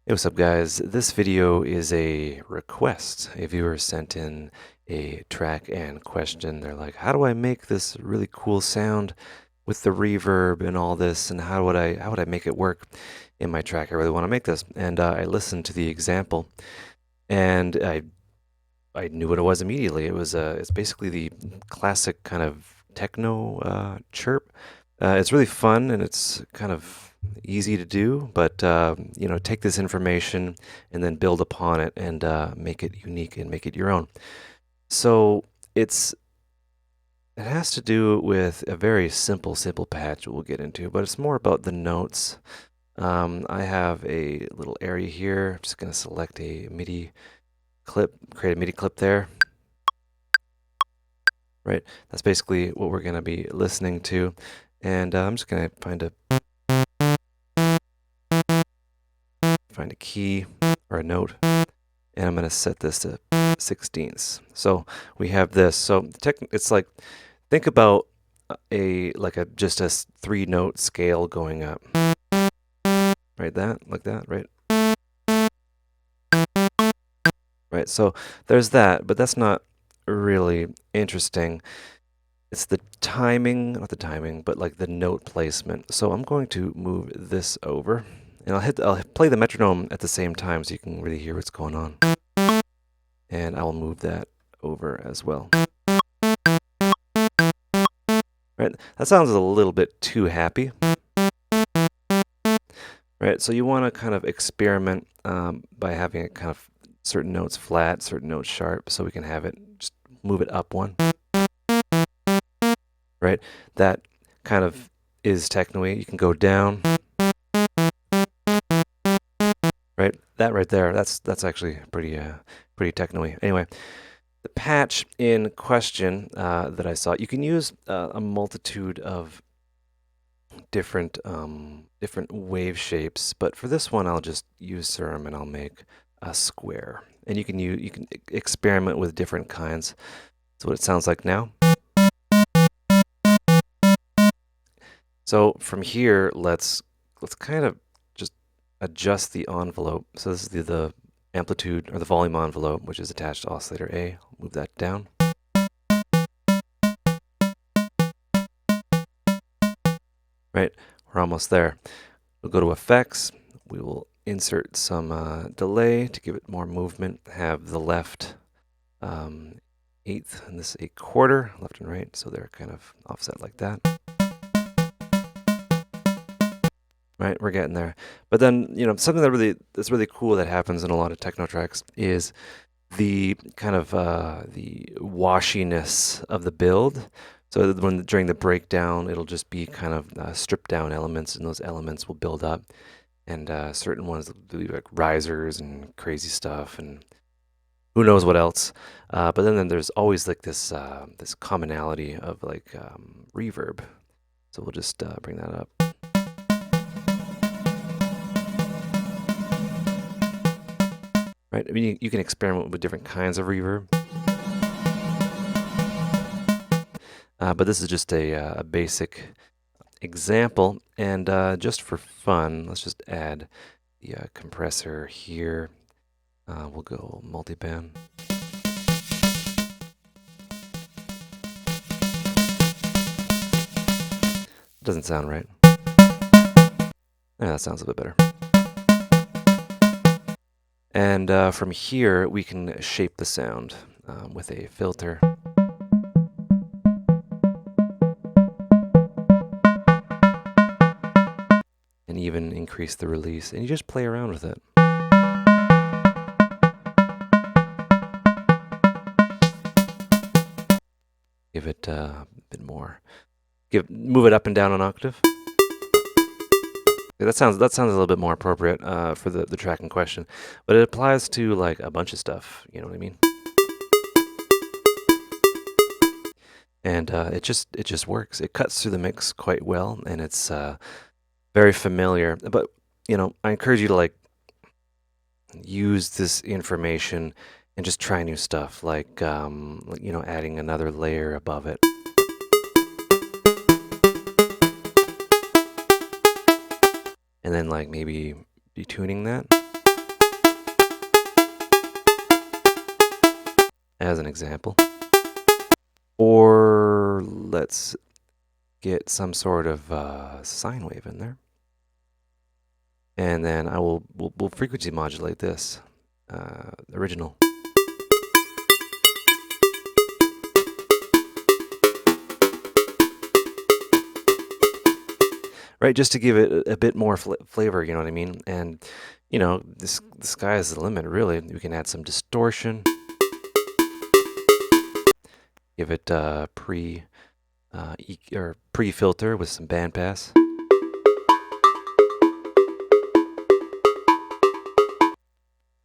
Hey, what's up, guys? This video is a request. A viewer sent in a track and question. They're like, how do I make this really cool sound with the reverb and all this, and how would I make it work in my track? I really want to make this. And I listened to the example, and I knew what it was immediately. It's basically the classic kind of techno chirp. It's really fun and it's kind of easy to do, but take this information and then build upon it and make it unique and make it your own. So it has to do with a very simple patch we'll get into, but it's more about the notes. I have a little area here. I'm just going to select a MIDI clip, create a MIDI clip there. Right, that's basically what we're going to be listening to. And I'm just going to find a key or a note, and I'm going to set this to 16ths. So we have this. So it's like, think about just a 3-note scale going up. Right, like that, right? Right, so there's that, but that's not really interesting. It's the timing, not the timing, but like the note placement. So I'm going to move this over, and I'll play the metronome at the same time so you can really hear what's going on. And I will move that over as well. Right, that sounds a little bit too happy. Right, so you want to kind of experiment by having it kind of certain notes flat, certain notes sharp, so we can have it, just move it up one. Right, that kind of is techno-y. You can go down. Right, that right there, that's actually pretty techno-y. Anyway, the patch in question that I saw, you can use a multitude of different wave shapes, but for this one I'll just use Serum and I'll make a square. And you can experiment with different kinds. That's what it sounds like now. So from here, let's kind of just adjust the envelope. So this is the amplitude or the volume envelope, which is attached to oscillator A. I'll move that down. Right, we're almost there. We'll go to effects. We will insert some delay to give it more movement. Have the left eighth and this a quarter, left and right, so they're kind of offset like that. Right, we're getting there. But then, something that's really cool that happens in a lot of techno tracks is the kind of the washiness of the build. So during the breakdown, it'll just be kind of stripped down elements, and those elements will build up. And certain ones will be like risers and crazy stuff, and who knows what else. But then there's always like this commonality of like reverb. So we'll just bring that up. Right, I mean, you can experiment with different kinds of reverb. But this is just a basic example, and just for fun, let's just add the compressor here. We'll go multiband. Doesn't sound right. Yeah, that sounds a bit better. And from here, we can shape the sound with a filter. And even increase the release, and you just play around with it. Give it a bit more. Move it up and down an octave. That sounds a little bit more appropriate for the track in question, but it applies to like a bunch of stuff. You know what I mean? And it just works. It cuts through the mix quite well, and it's very familiar. But I encourage you to like use this information and just try new stuff, like adding another layer above it. And then like maybe detuning that. as an example. Or let's get some sort of sine wave in there. And then we'll frequency modulate this original. Right, just to give it a bit more flavor, you know what I mean? And, you know, the sky is the limit, really. We can add some distortion. Give it pre-filter with some bandpass.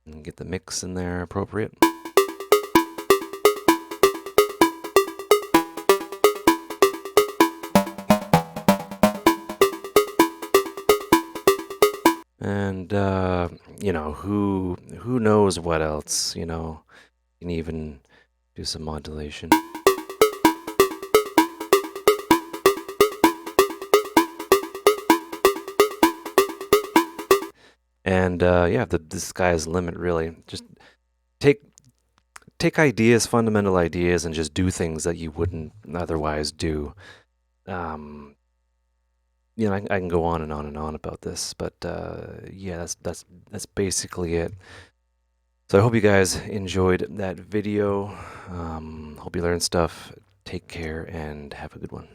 And get the mix in there appropriate. And you know, who knows what else, you know, you can even do some modulation. And yeah, the sky's the limit, really. Just take ideas, fundamental ideas, and just do things that you wouldn't otherwise do. You know, I can go on and on and on about this, but yeah, that's basically it. So I hope you guys enjoyed that video. Hope you learned stuff. Take care and have a good one.